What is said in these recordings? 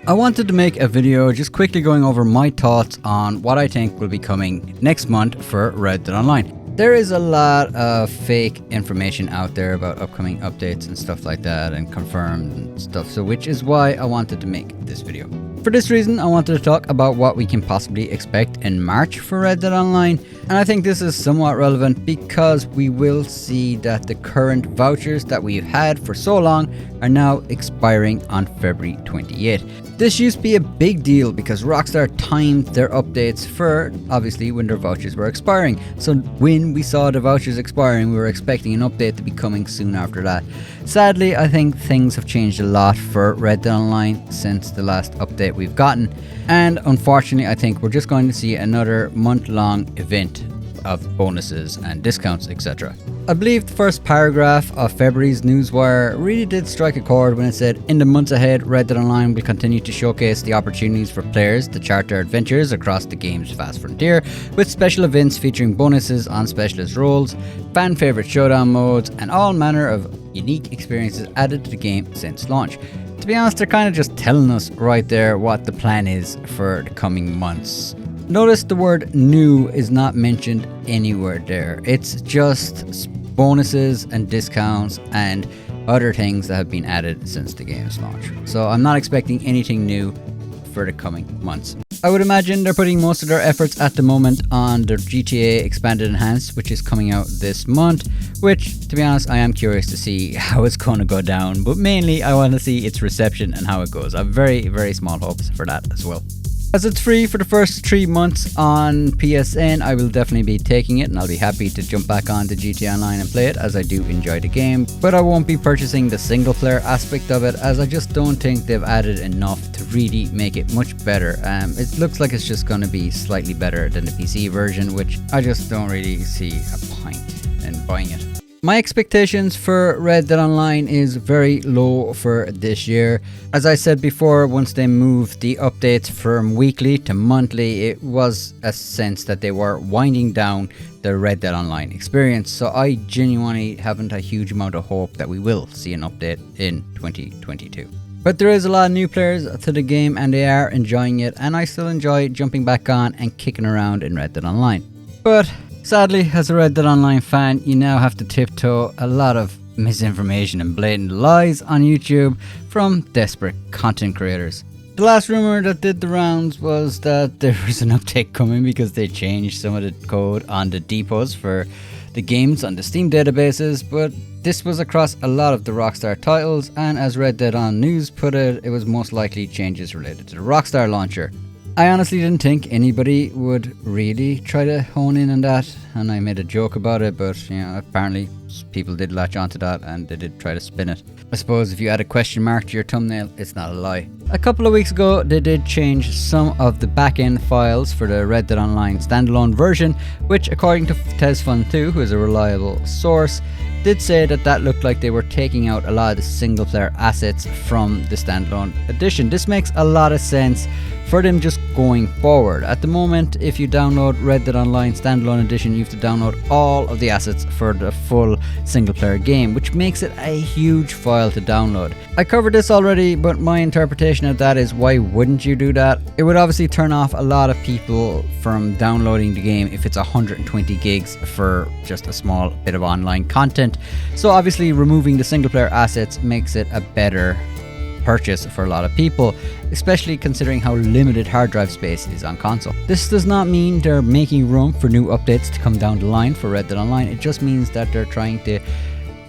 I wanted to make a video just quickly going over my thoughts on what I think will be coming next month for Red Dead Online. There is a lot of fake information out there about upcoming updates and stuff like that, and confirmed and stuff, so which is why I wanted to make this video. For this reason, I wanted to talk about what we can possibly expect in March for Red Dead Online, and I think this is somewhat relevant because we will see that the current vouchers that we've had for so long are now expiring on February 28th. This used to be a big deal because Rockstar timed their updates for obviously when their vouchers were expiring. So when we saw the vouchers expiring, we were expecting an update to be coming soon after that. Sadly, I think things have changed a lot for Red Dead Online since the last update we've gotten. And unfortunately, I think we're just going to see another month-long event of bonuses and discounts, etc. I believe the first paragraph of February's newswire really did strike a chord when it said, "In the months ahead, Red Dead Online will continue to showcase the opportunities for players to chart their adventures across the game's vast frontier, with special events featuring bonuses on specialist roles, fan favorite showdown modes, and all manner of unique experiences added to the game since launch." To be honest, they're kind of just telling us right there what the plan is for the coming months. Notice the word new is not mentioned anywhere there. It's just bonuses and discounts and other things that have been added since the game's launch. So I'm not expecting anything new for the coming months. I would imagine they're putting most of their efforts at the moment on the GTA Expanded Enhanced, which is coming out this month, which, to be honest, I am curious to see how it's going to go down, but mainly I want to see its reception and how it goes. I have very, very small hopes for that as well. As it's free for the first 3 months on PSN, I will definitely be taking it, and I'll be happy to jump back on to GTA Online and play it, as I do enjoy the game. But I won't be purchasing the single player aspect of it, as I just don't think they've added enough to really make it much better. It looks like it's just going to be slightly better than the PC version, which I just don't really see a point in buying it. My expectations for Red Dead Online is very low for this year. As I said before, once they moved the updates from weekly to monthly, it was a sense that they were winding down the Red Dead Online experience. So I genuinely haven't a huge amount of hope that we will see an update in 2022. But there is a lot of new players to the game and they are enjoying it, and I still enjoy jumping back on and kicking around in Red Dead Online. But sadly, as a Red Dead Online fan, you now have to tiptoe a lot of misinformation and blatant lies on YouTube from desperate content creators. The last rumor that did the rounds was that there was an update coming because they changed some of the code on the depots for the games on the Steam databases, but this was across a lot of the Rockstar titles, and as Red Dead On News put it, it was most likely changes related to the Rockstar launcher. I honestly didn't think anybody would really try to hone in on that, and I made a joke about it, but apparently people did latch onto that and they did try to spin it. I suppose if you add a question mark to your thumbnail, it's not a lie. A couple of weeks ago, they did change some of the back-end files for the Red Dead Online standalone version, which, according to TesFun2, who is a reliable source, did say that looked like they were taking out a lot of the single player assets from the standalone edition. This makes a lot of sense for them just going forward. At the moment, if you download Red Dead Online standalone edition, you have to download all of the assets for the full single player game, which makes it a huge file to download. I covered this already, but my interpretation of that is, why wouldn't you do that? It would obviously turn off a lot of people from downloading the game if it's 120 gigs for just a small bit of online content. So obviously removing the single player assets makes it a better purchase for a lot of people, especially considering how limited hard drive space is on console. This does not mean they're making room for new updates to come down the line for Red Dead Online. It just means that they're trying to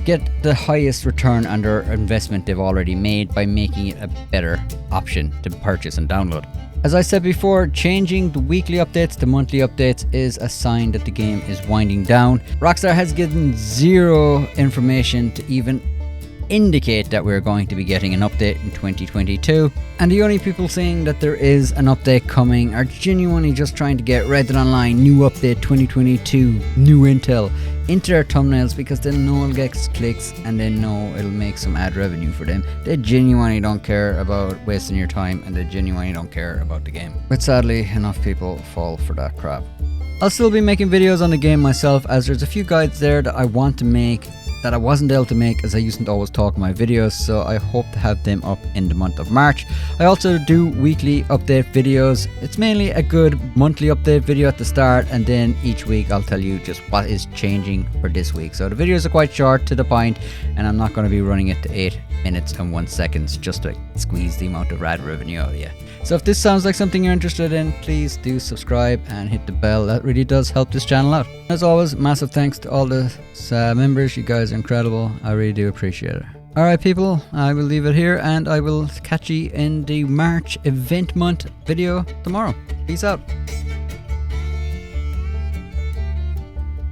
get the highest return on their investment they've already made by making it a better option to purchase and download. As I said before, changing the weekly updates to monthly updates is a sign that the game is winding down. Rockstar has given zero information to even indicate that we're going to be getting an update in 2022, and the only people saying that there is an update coming are genuinely just trying to get Red Dead Online new update 2022 new intel into their thumbnails because they know it'll get clicks and they know it'll make some ad revenue for them. They genuinely don't care about wasting your time, and they genuinely don't care about the game. But sadly, enough people fall for that crap. I'll still be making videos on the game myself, as there's a few guides there that I want to make that I wasn't able to make, as I used to always talk in my videos, so I hope to have them up in the month of March. I also do weekly update videos. It's mainly a good monthly update video at the start, and then each week I'll tell you just what is changing for this week. So the videos are quite short, to the point, and I'm not going to be running it to 8 minutes and 1 second just to squeeze the amount of ad revenue out of you. So if this sounds like something you're interested in, please do subscribe and hit the bell. That really does help this channel out. As always, massive thanks to all the members. You guys are incredible. I really do appreciate it. Alright people, I will leave it here, and I will catch you in the March event month video tomorrow. Peace out.